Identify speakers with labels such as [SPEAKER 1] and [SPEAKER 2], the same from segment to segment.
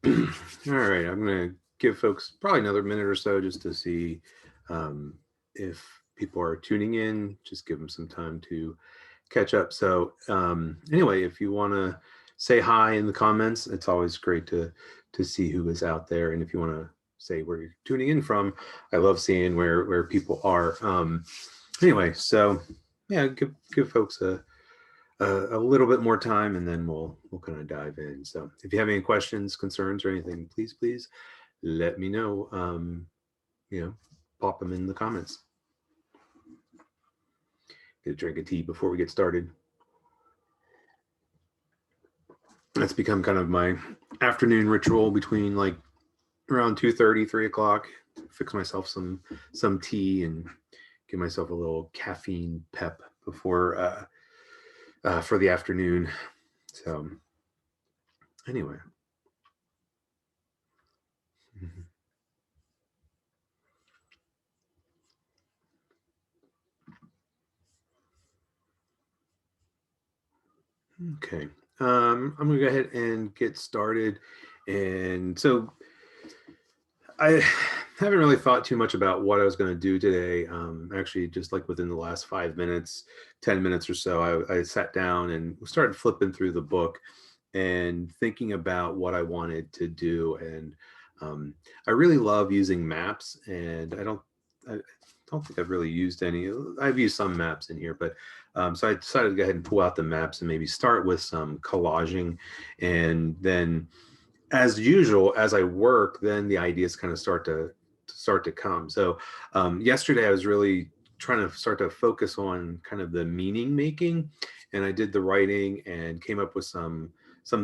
[SPEAKER 1] All right, I'm going to give folks probably another minute or so just to see if people are tuning in, just give them some time to catch up. So anyway, if you want to say hi in the comments, it's always great to see who is out there. And if you want to say where you're tuning in from, I love seeing where people are. Anyway, so yeah, give folks a little bit more time, and then we'll kind of dive in. So if you have any questions, concerns, or anything, please let me know. You know, pop them in the comments. Get a drink of tea before we get started. That's become kind of my afternoon ritual between like around 2:30, 3 o'clock. Fix myself some tea and give myself a little caffeine pep before for the afternoon. So anyway. Okay. I'm gonna go ahead and get started. And so I haven't really thought too much about what I was going to do today. Actually, just like within the last 5 minutes, 10 minutes or so, I sat down and started flipping through the book and thinking about what I wanted to do. And I really love using maps, and I don't think I've really used any. I've used some maps in here, but so I decided to go ahead and pull out the maps and maybe start with some collaging, and then as usual, as I work, then the ideas kind of start to come. So yesterday I was really trying to start to focus on kind of the meaning making, and I did the writing and came up with some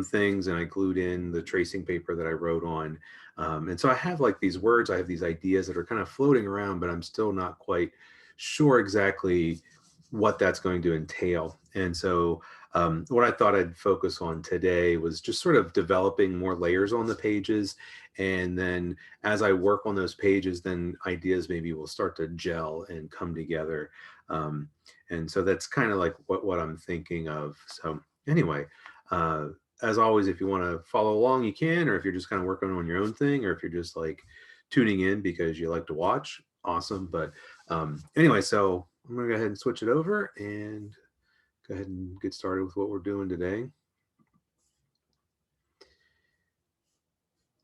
[SPEAKER 1] things, and I glued in the tracing paper that I wrote on. And so I have like these words, I have these ideas that are kind of floating around, but I'm still not quite sure exactly what that's going to entail. And so what I thought I'd focus on today was just sort of developing more layers on the pages. And then as I work on those pages, then ideas maybe will start to gel and come together. Um, and so that's kind of like what I'm thinking of. So anyway, uh, as always, if you want to follow along, you can, or if you're just kind of working on your own thing, or if you're just like tuning in because you like to watch, awesome. But anyway, so I'm gonna go ahead and switch it over and go ahead and get started with what we're doing today.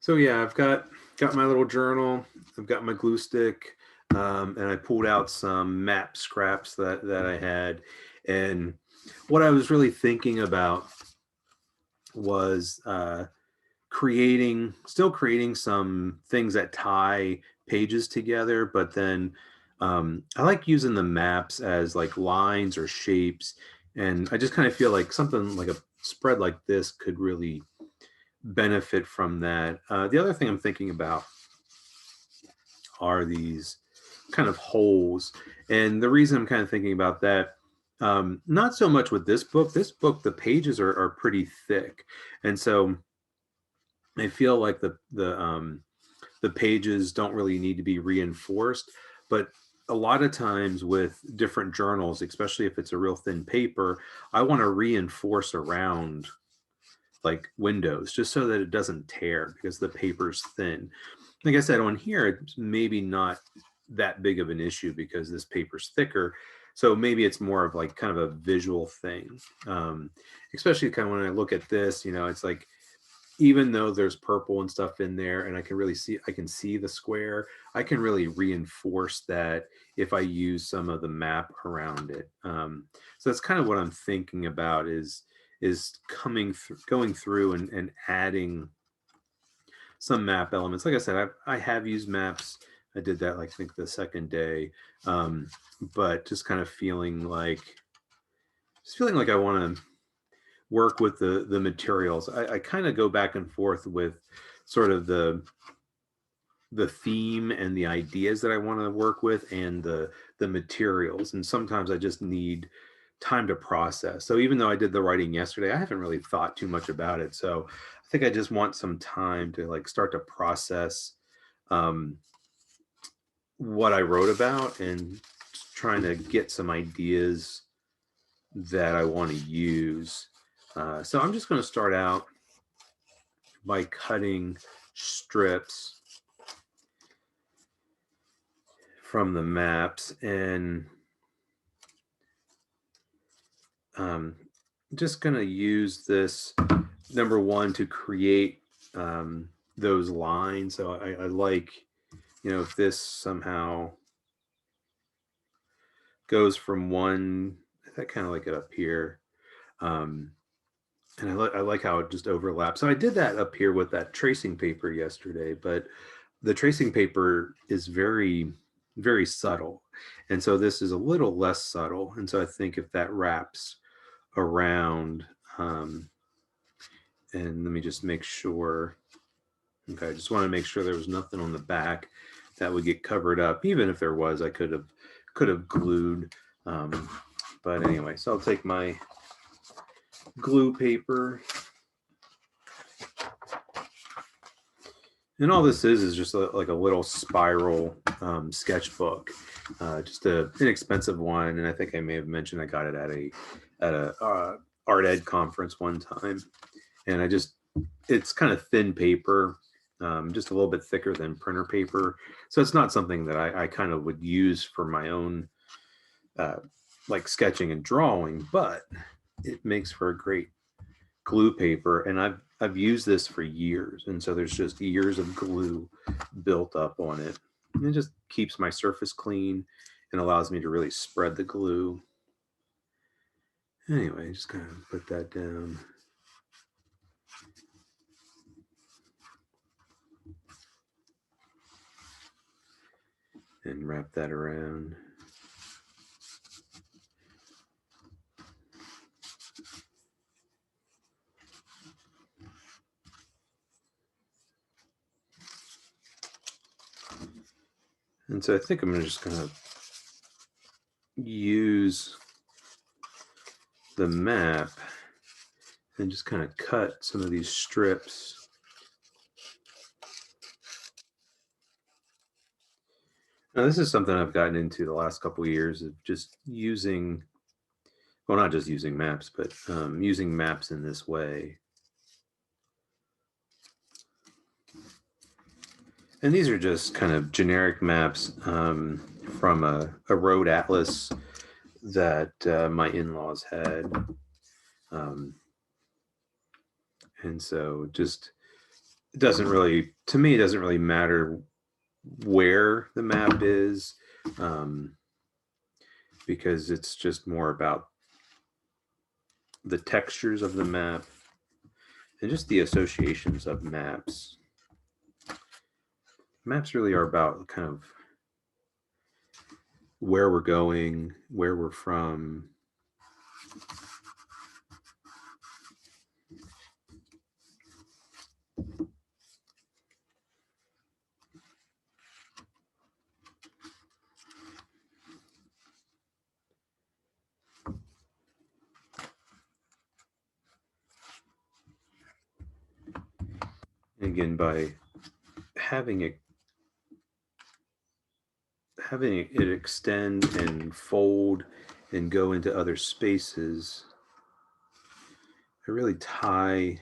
[SPEAKER 1] So yeah, I've got my little journal. I've got my glue stick, and I pulled out some map scraps that I had. And what I was really thinking about was still creating some things that tie pages together, but then I like using the maps as like lines or shapes. And I just kind of feel like something like a spread like this could really benefit from that. The other thing I'm thinking about are these kind of holes. And the reason I'm kind of thinking about that, not so much with this book. This book, the pages are pretty thick. And so I feel like the pages don't really need to be reinforced, but a lot of times with different journals, especially if it's a real thin paper, I want to reinforce around like windows just so that it doesn't tear because the paper's thin. Like I said, on here, it's maybe not that big of an issue because this paper's thicker. So maybe it's more of like kind of a visual thing. Especially kind of when I look at this, it's like even though there's purple and stuff in there and I can see the square, I can really reinforce that if I use some of the map around it. So that's kind of what I'm thinking about is going through and adding some map elements. Like I said, I have used maps. I did that like I think the second day, but just kind of feeling like I want to work with the materials. I kind of go back and forth with sort of the theme and the ideas that I want to work with and the materials. And sometimes I just need time to process. So even though I did the writing yesterday, I haven't really thought too much about it. So I think I just want some time to like start to process what I wrote about and trying to get some ideas that I want to use. So I'm just going to start out by cutting strips from the maps, and just going to use this number one to create those lines. So I like, you know, if this somehow goes from one, I kind of like it up here. And I like how it just overlaps. So I did that up here with that tracing paper yesterday, but the tracing paper is very, very subtle. And so this is a little less subtle. And so I think if that wraps around, and let me just make sure. Okay, I just want to make sure there was nothing on the back that would get covered up. Even if there was, I could have glued. But anyway, so I'll take my glue paper. And all this is just like a little spiral sketchbook, just an inexpensive one. And I think I may have mentioned I got it at a art ed conference one time. And it's kind of thin paper, just a little bit thicker than printer paper. So it's not something that I kind of would use for my own like sketching and drawing, but it makes for a great glue paper. And I've used this for years. And so there's just years of glue built up on it. And it just keeps my surface clean and allows me to really spread the glue. Anyway, just kind of put that down. And wrap that around. And so I think I'm just going to use the map and just kind of cut some of these strips. Now, this is something I've gotten into the last couple of years of just using, well, not just using maps, but using maps in this way. And these are just kind of generic maps from a road atlas that my in-laws had. And so just, it doesn't really, to me, it doesn't really matter where the map is, because it's just more about the textures of the map and just the associations of maps. Maps really are about kind of where we're going, where we're from. Again, by having it extend and fold and go into other spaces, I really tie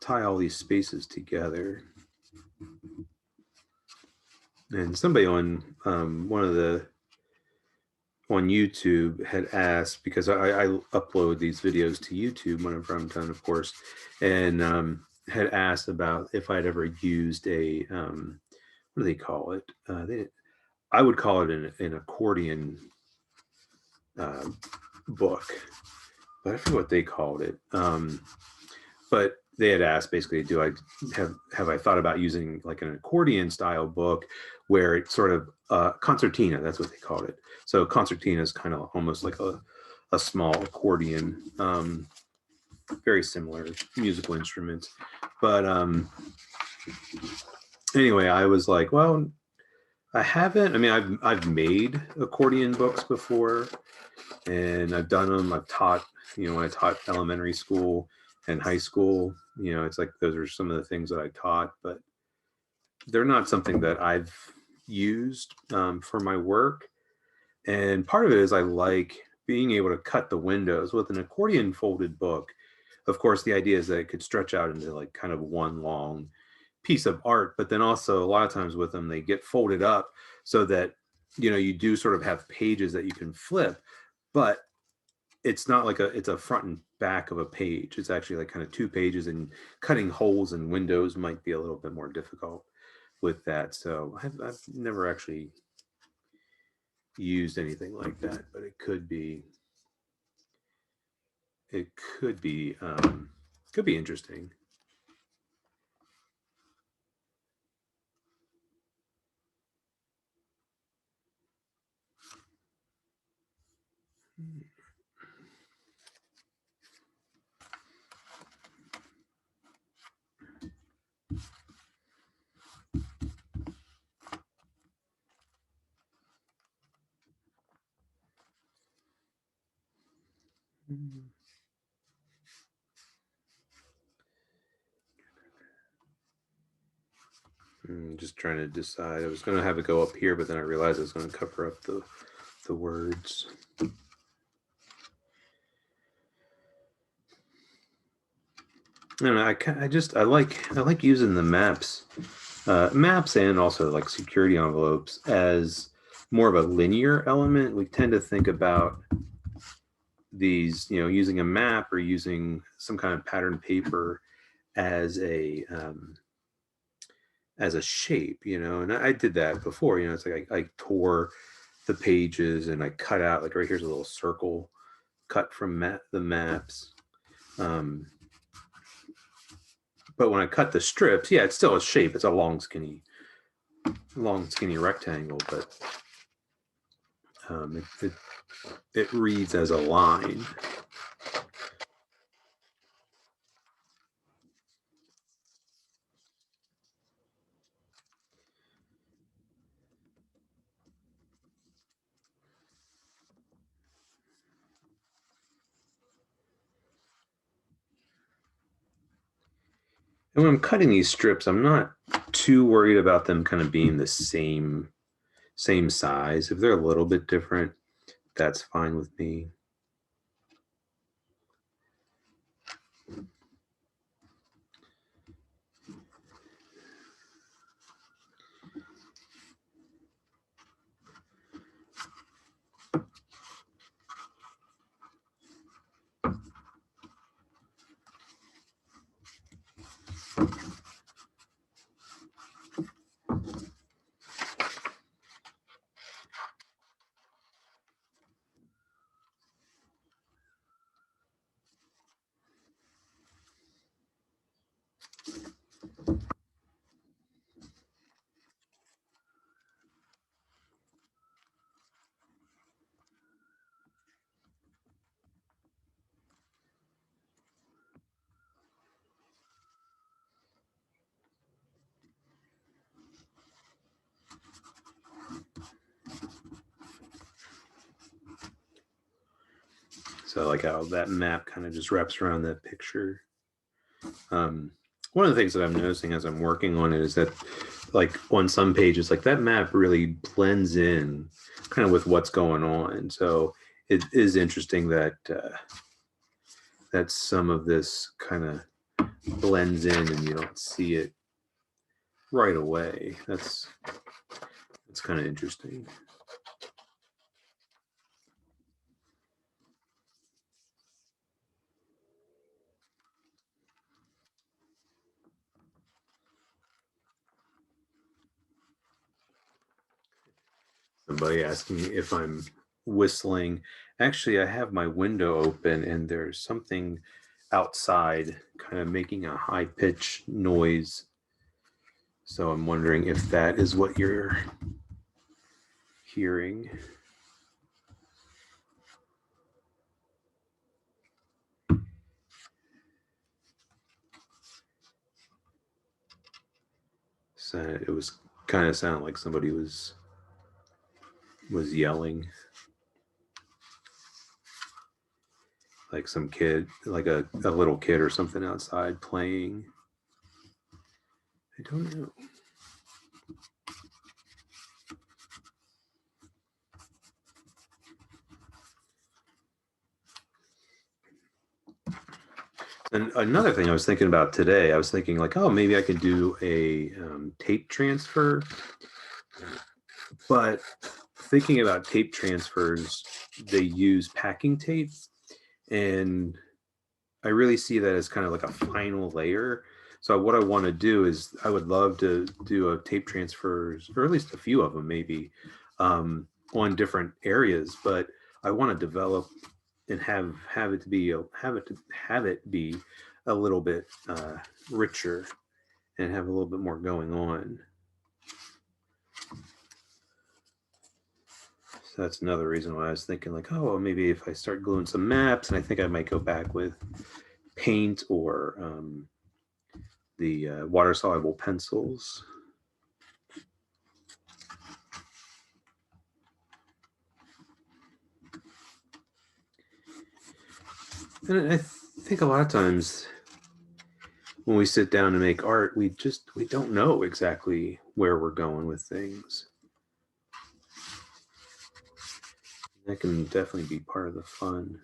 [SPEAKER 1] all these spaces together. And somebody on on YouTube had asked, because I upload these videos to YouTube whenever I'm done, of course, and had asked about if I'd ever used a what do they call it? I would call it an accordion book, but I forget what they called it. But they had asked basically, do I have I thought about using like an accordion style book where it's sort of concertina, that's what they called it. So concertina is kind of almost like a small accordion, very similar musical instruments. But anyway, I was like, well, I haven't. I mean, I've made accordion books before, and I've done them. I've taught, you know, when I taught elementary school and high school, you know, it's like those are some of the things that I taught, but they're not something that I've used for my work. And part of it is I like being able to cut the windows with an accordion folded book. of course, the idea is that it could stretch out into like kind of one long piece of art, but then also a lot of times with them, they get folded up so that, you do sort of have pages that you can flip, but it's not like it's a front and back of a page. It's actually like kind of two pages, and cutting holes in windows might be a little bit more difficult with that. So I've never actually used anything like that, but it could be could be interesting. Just trying to decide. I was going to have it go up here, but then I realized I was going to cover up the words. And I like using the maps, and also like security envelopes as more of a linear element. We tend to think about these, using a map or using some kind of pattern paper as a shape, and I did that before. It's like I tore the pages and I cut out, like right here's a little circle cut from the maps. But when I cut the strips, yeah, it's still a shape. It's a long, skinny rectangle, but it reads as a line. And when I'm cutting these strips, I'm not too worried about them kind of being the same size. If they're a little bit different, that's fine with me. So I like how that map kind of just wraps around that picture. One of the things that I'm noticing as I'm working on it is that, like on some pages, like that map really blends in kind of with what's going on. So it is interesting that that some of this kind of blends in and you don't see it right away. That's kind of interesting. Somebody asking me if I'm whistling. Actually, I have my window open and there's something outside kind of making a high pitched noise. So I'm wondering if that is what you're hearing. So it was kind of sounded like somebody was yelling. Like some kid, like a little kid or something outside playing. I don't know. And another thing I was thinking about today, I was thinking like, oh, maybe I could do a tape transfer. But thinking about tape transfers, they use packing tape, and I really see that as kind of like a final layer. So what I want to do is I would love to do a tape transfers, or at least a few of them maybe, on different areas. But I want to develop and have it be a little bit richer and have a little bit more going on. So that's another reason why I was thinking like, oh, well, maybe if I start gluing some maps, and I think I might go back with paint or the water-soluble pencils. And I think a lot of times when we sit down to make art, we don't know exactly where we're going with things. That can definitely be part of the fun.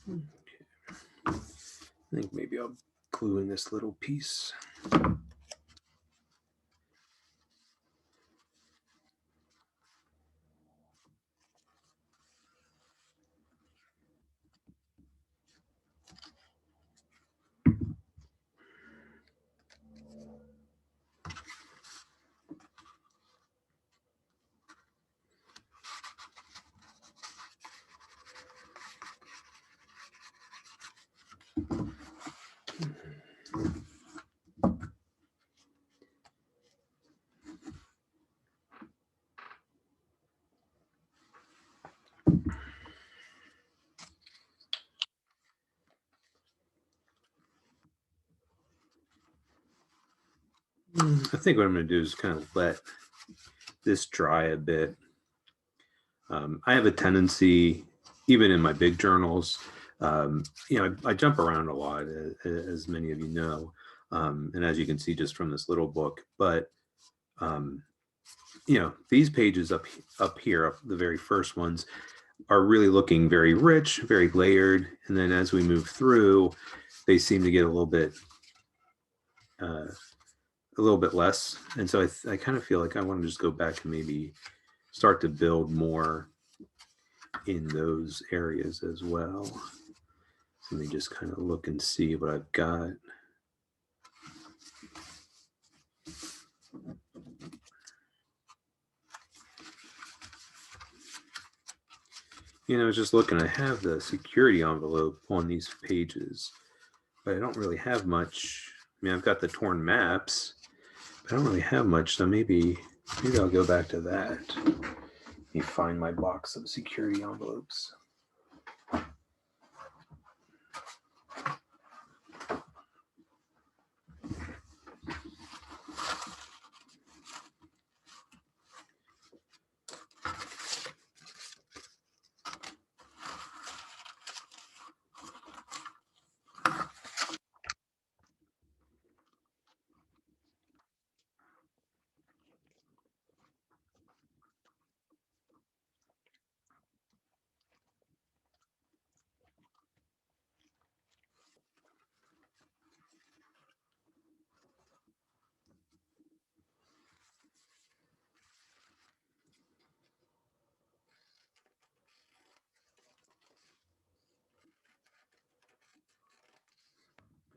[SPEAKER 1] Okay. I think maybe I'll glue in this little piece. I think what I'm going to do is kind of let this dry a bit. I have a tendency, even in my big journals, I jump around a lot, as many of you know, and as you can see just from this little book. But these pages up here, the very first ones, are really looking very rich, very layered, and then as we move through, they seem to get a little bit less. And so I kind of feel like I want to just go back and maybe start to build more in those areas as well. So let me just kind of look and see what I've got. Just looking, I have the security envelope on these pages, but I don't really have much. I mean, I've got the torn maps, but I don't really have much. So maybe I'll go back to that. Let me find my box of security envelopes.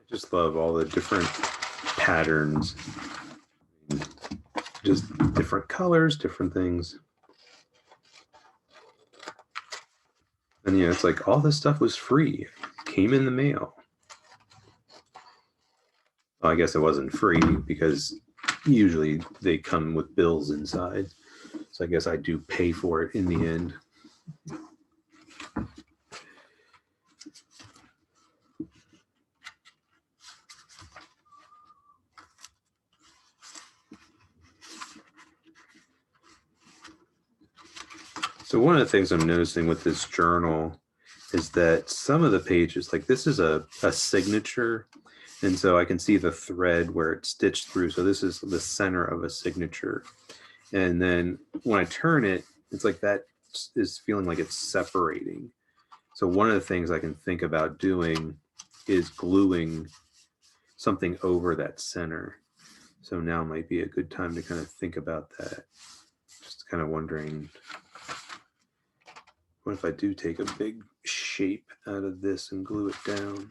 [SPEAKER 1] I just love all the different patterns, just different colors, different things. And it's like all this stuff was free, came in the mail. Well, I guess it wasn't free because usually they come with bills inside. So I guess I do pay for it in the end. So one of the things I'm noticing with this journal is that some of the pages, like this is a signature, and so I can see the thread where it's stitched through. So this is the center of a signature. And then when I turn it, it's like that is feeling like it's separating. So one of the things I can think about doing is gluing something over that center. So now might be a good time to kind of think about that. Just kind of wondering, what if I do take a big shape out of this and glue it down?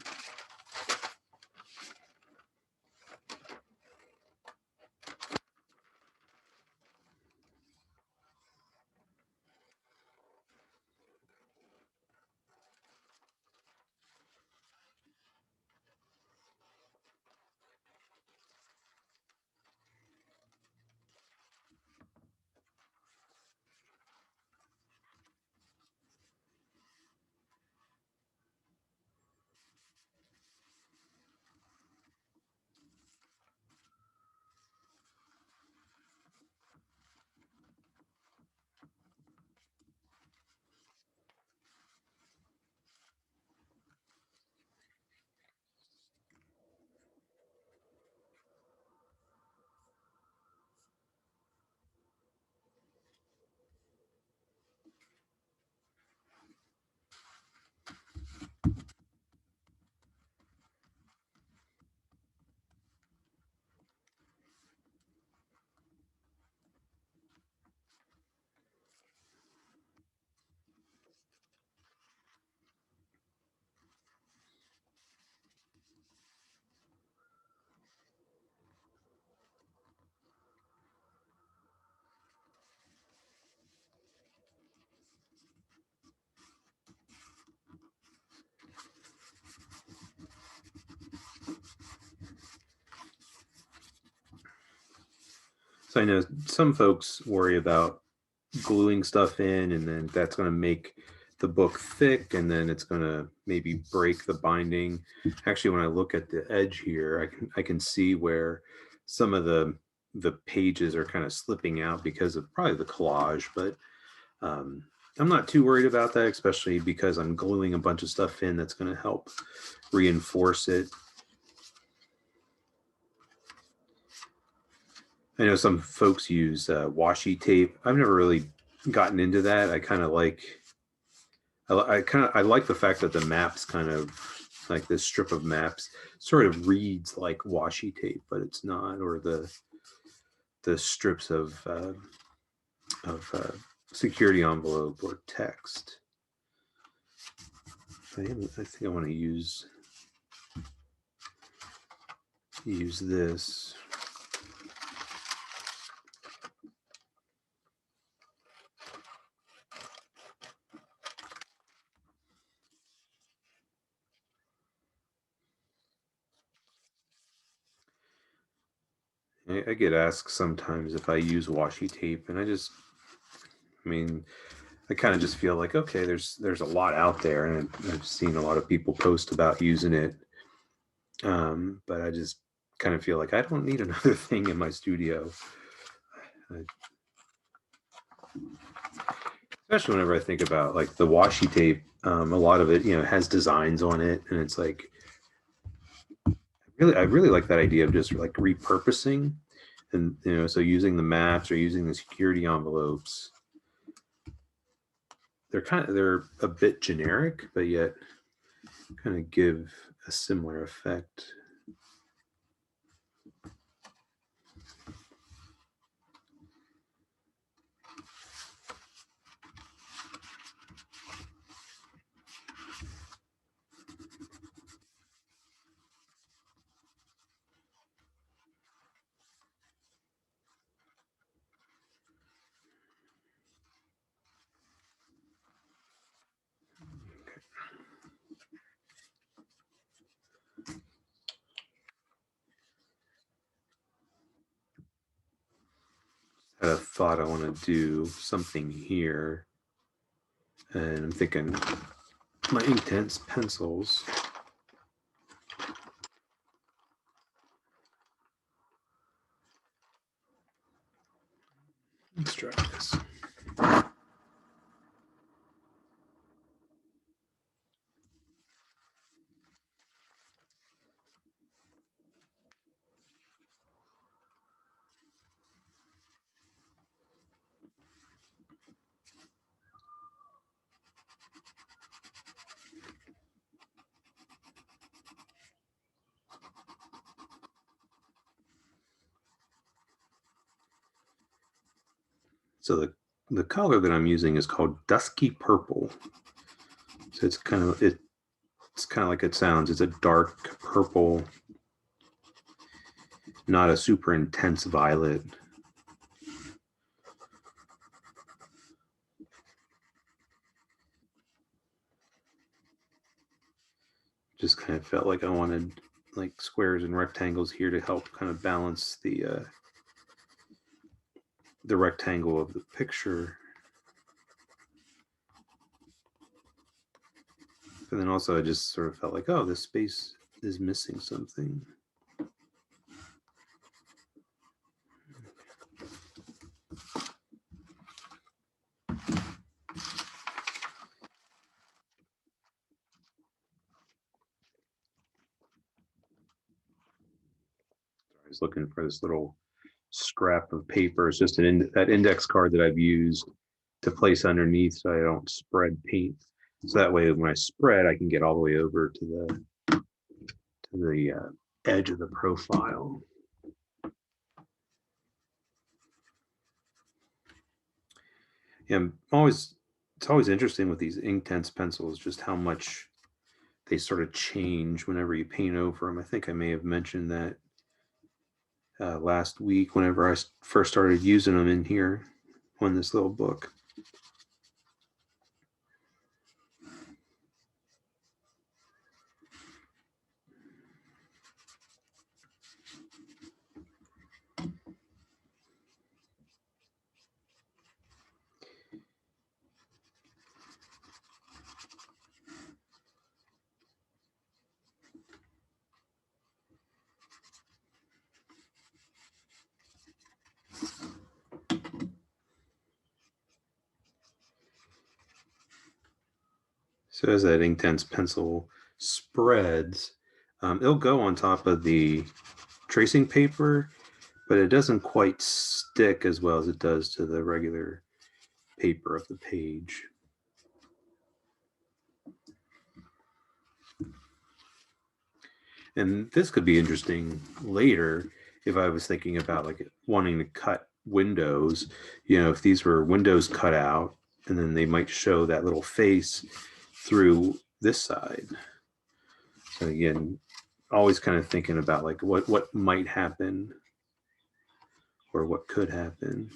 [SPEAKER 1] So I know some folks worry about gluing stuff in, and then that's going to make the book thick, and then it's going to maybe break the binding. Actually, when I look at the edge here, I can see where some of the pages are kind of slipping out because of probably the collage, but I'm not too worried about that, especially because I'm gluing a bunch of stuff in that's going to help reinforce it. I know some folks use washi tape. I've never really gotten into that. I kind of like, I like the fact that the maps kind of like this strip of maps sort of reads like washi tape, but it's not, or the strips of security envelope or text. I think I want to use this. I get asked sometimes if I use washi tape, and I mean, I kind of just feel like, okay, there's a lot out there, and I've seen a lot of people post about using it, but I just kind of feel like I don't need another thing in my studio. Especially whenever I think about like the washi tape, a lot of it, has designs on it, and it's like I really like that idea of just like repurposing, and so using the maps or using the security envelopes. They're a bit generic, but yet kind of give a similar effect. I had a thought I want to do something here, and I'm thinking my Inktense pencils. Let's try this. So the color that I'm using is called Dusky Purple. So it's kind of like it sounds. It's a dark purple, not a super intense violet. Just kind of felt like I wanted like squares and rectangles here to help kind of balance the rectangle of the picture. And then also I just sort of felt like, oh, this space is missing something. I was looking for this little scrap of paper. It's just that index card that I've used to place underneath so I don't spread paint. So that way when I spread, I can get all the way over to the edge of the profile. Yeah, it's always interesting with these Inktense pencils, just how much they sort of change whenever you paint over them. I think I may have mentioned that last week whenever I first started using them in here on this little book. So as that Inktense pencil spreads, it'll go on top of the tracing paper, but it doesn't quite stick as well as it does to the regular paper of the page. And this could be interesting later if I was thinking about like wanting to cut windows, if these were windows cut out, and then they might show that little face through this side. So again, always kind of thinking about like what might happen or what could happen.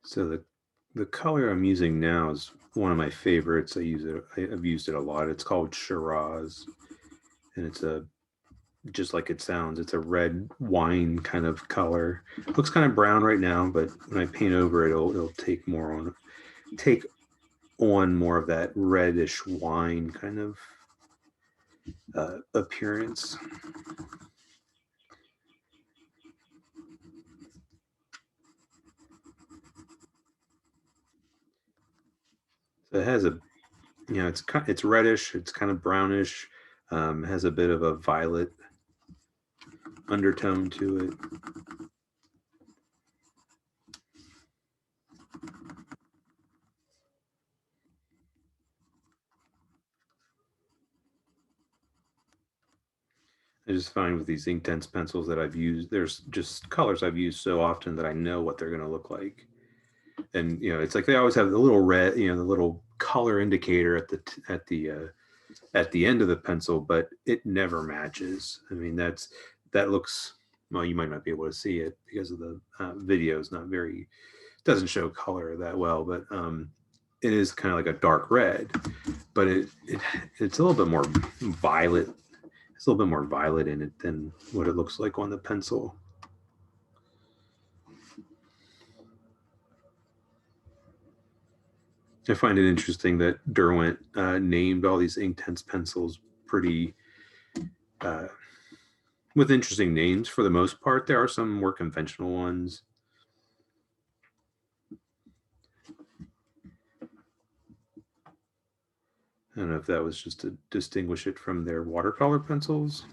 [SPEAKER 1] So the color I'm using now is one of my favorites. I've used it a lot. It's called Shiraz, and it's just like it sounds. It's a red wine kind of color. It looks kind of brown right now, but when I paint over it, it'll take on more of that reddish wine kind of appearance. So it has it's reddish. It's kind of brownish. Has a bit of a violet undertone to it. I just find with these Inktense pencils that I've used, there's just colors I've used so often that I know what they're going to look like. And it's like they always have the little red, the little color indicator at the end of the pencil, but it never matches. I mean, that looks, well, you might not be able to see it because of the video is not very, doesn't show color that well, but it is kind of like a dark red, but it's a little bit more violet. It's a little bit more violet in it than what it looks like on the pencil. I find it interesting that Derwent named all these Inktense pencils pretty with interesting names for the most part. There are some more conventional ones. I don't know if that was just to distinguish it from their watercolor pencils.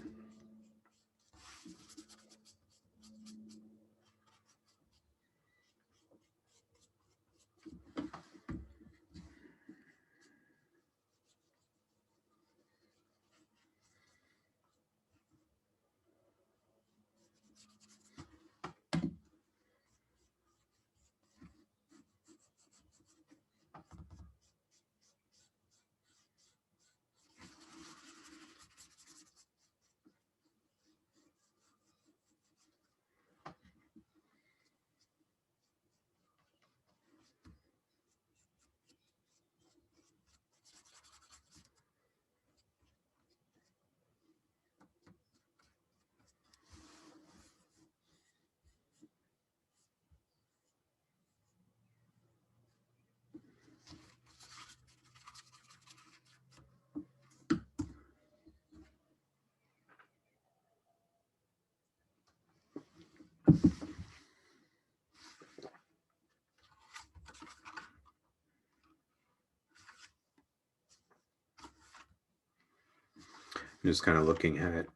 [SPEAKER 1] Just kind of looking at,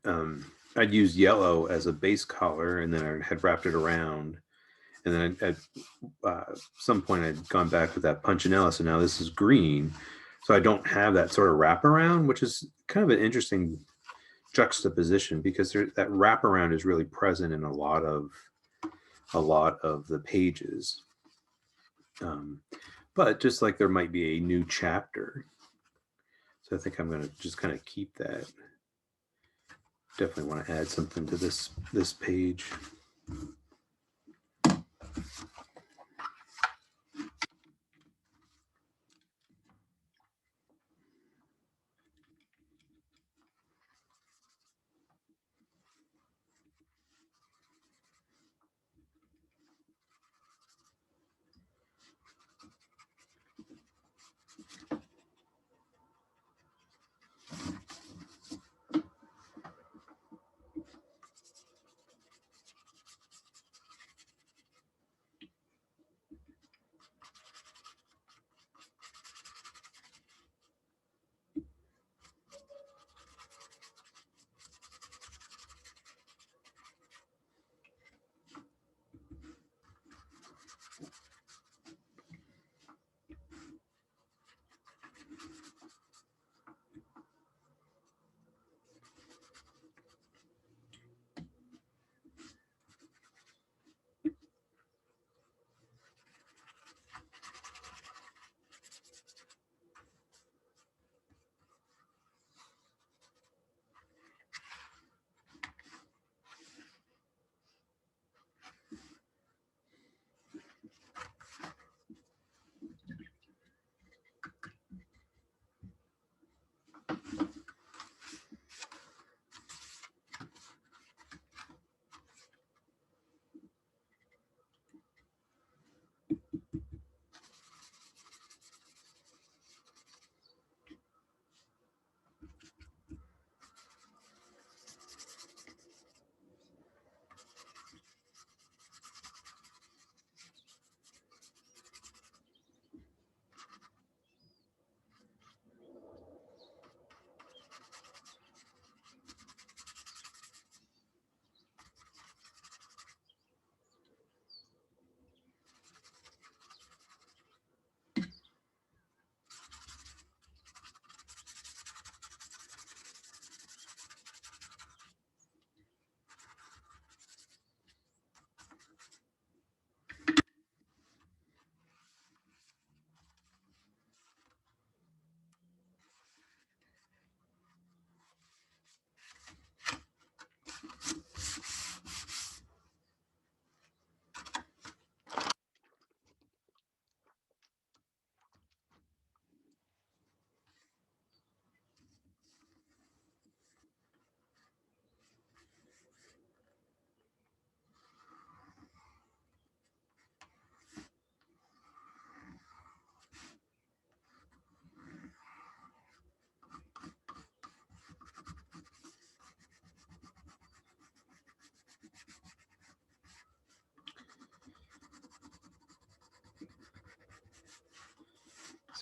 [SPEAKER 1] I'd used yellow as a base color, and then I had wrapped it around. And then at some point, I'd gone back with that punchinella. So now this is green. So I don't have that sort of wraparound, which is kind of an interesting juxtaposition because that wraparound is really present in a lot of the pages. But just like there might be a new chapter. So I think I'm going to just kind of keep that. Definitely want to add something to this page.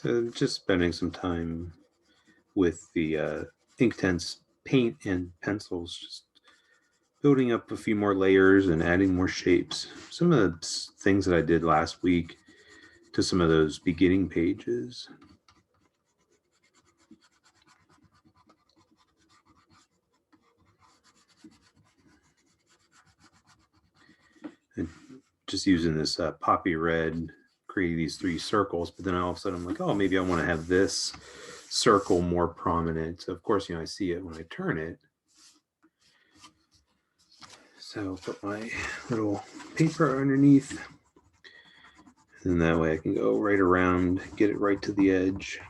[SPEAKER 1] So just spending some time with the Inktense paint and pencils, just building up a few more layers and adding more shapes. Some of the things that I did last week to some of those beginning pages. And just using this poppy red, creating these 3 circles, but then all of a sudden I'm like, oh, maybe I want to have this circle more prominent. So of course, I see it when I turn it. So put my little paper underneath, and that way I can go right around, get it right to the edge.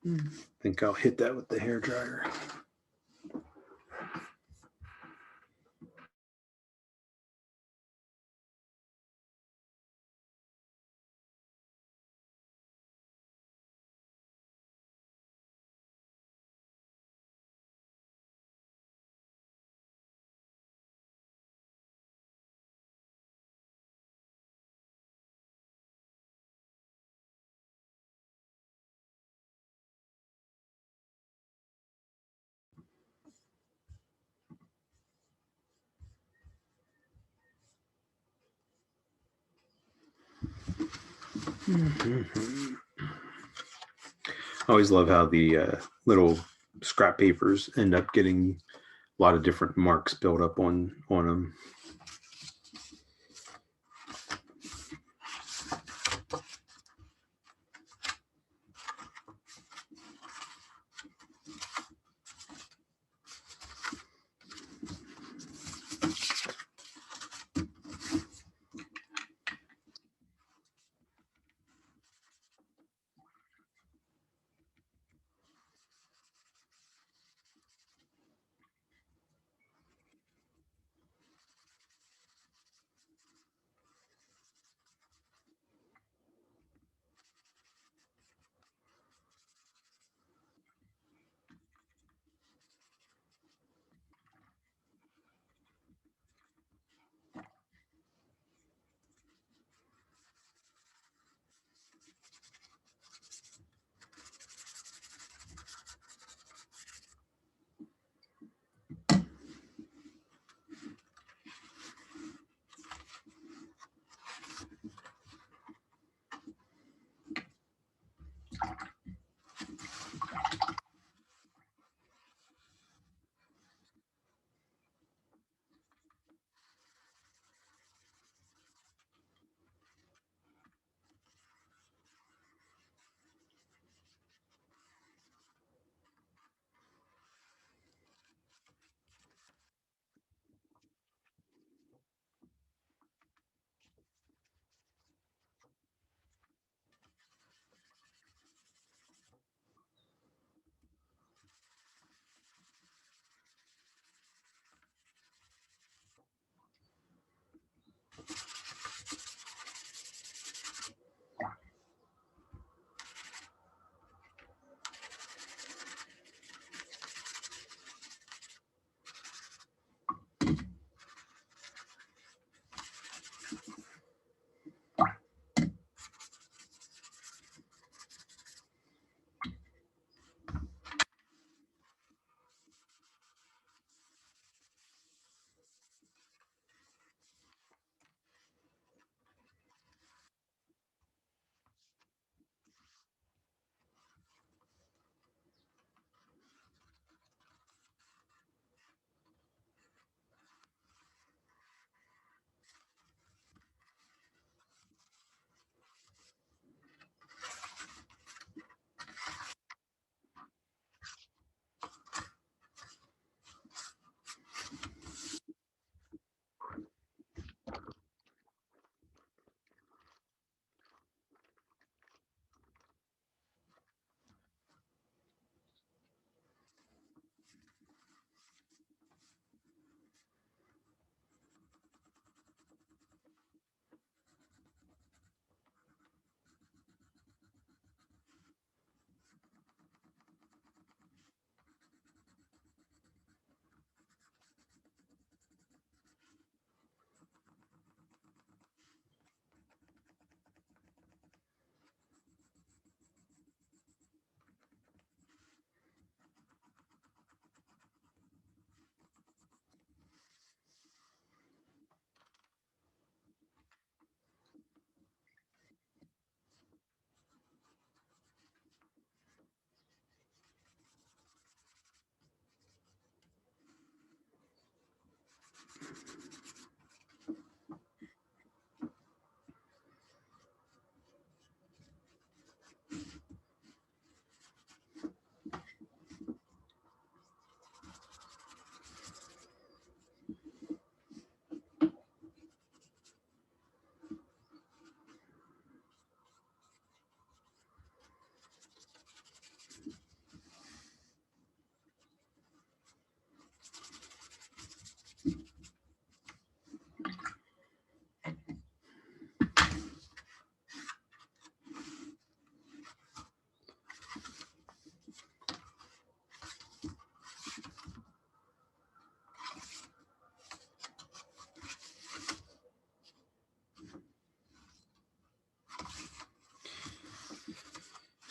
[SPEAKER 1] I think I'll hit that with the hair dryer. Mm-hmm. I always love how the little scrap papers end up getting a lot of different marks built up on them.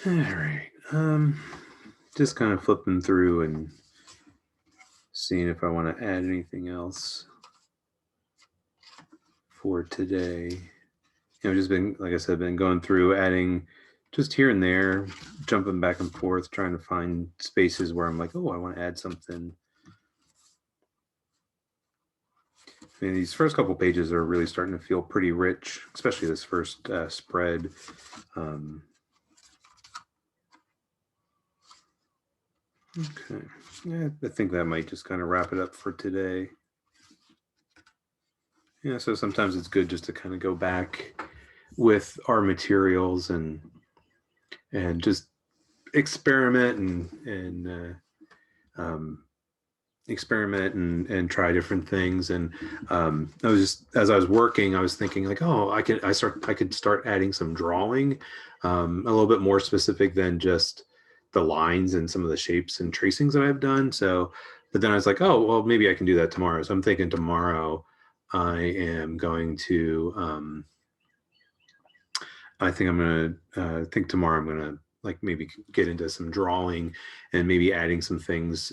[SPEAKER 1] All right. Just kind of flipping through and seeing if I want to add anything else for today. Just been, like I said, been going through adding just here and there, jumping back and forth, trying to find spaces where I'm like, oh, I want to add something. I mean, these first couple pages are really starting to feel pretty rich, especially this first spread. Okay, yeah, I think that might just kind of wrap it up for today. Yeah, so sometimes it's good just to kind of go back with our materials and just experiment and try different things. And I was just, as I was working, I was thinking like, oh, I could start adding some drawing, a little bit more specific than just the lines and some of the shapes and tracings that I've done. So, but then I was like, oh, well, maybe I can do that tomorrow. So I'm thinking tomorrow I am going to, I think I'm going to, think tomorrow I'm going to like maybe get into some drawing and maybe adding some things,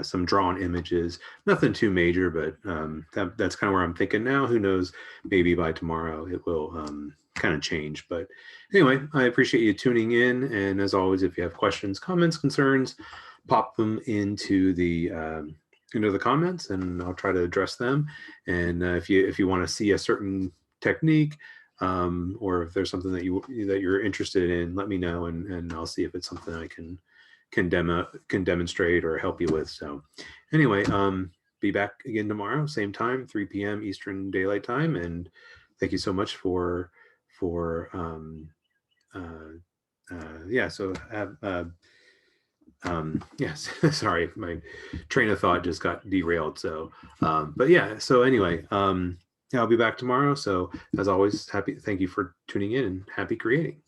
[SPEAKER 1] some drawn images, nothing too major, but that's kind of where I'm thinking now. Who knows, maybe by tomorrow it will kind of change. But anyway, I appreciate you tuning in. And as always, if you have questions, comments, concerns, pop them into the comments and I'll try to address them. And if you want to see a certain technique, or if there's something that you're interested in, let me know and I'll see if it's something I can demonstrate or help you with. So anyway, be back again tomorrow, same time, 3 p.m. Eastern Daylight Time. And thank you so much for so have yes, sorry, my train of thought just got derailed. So but yeah, so anyway, I'll be back tomorrow. So as always, thank you for tuning in and happy creating.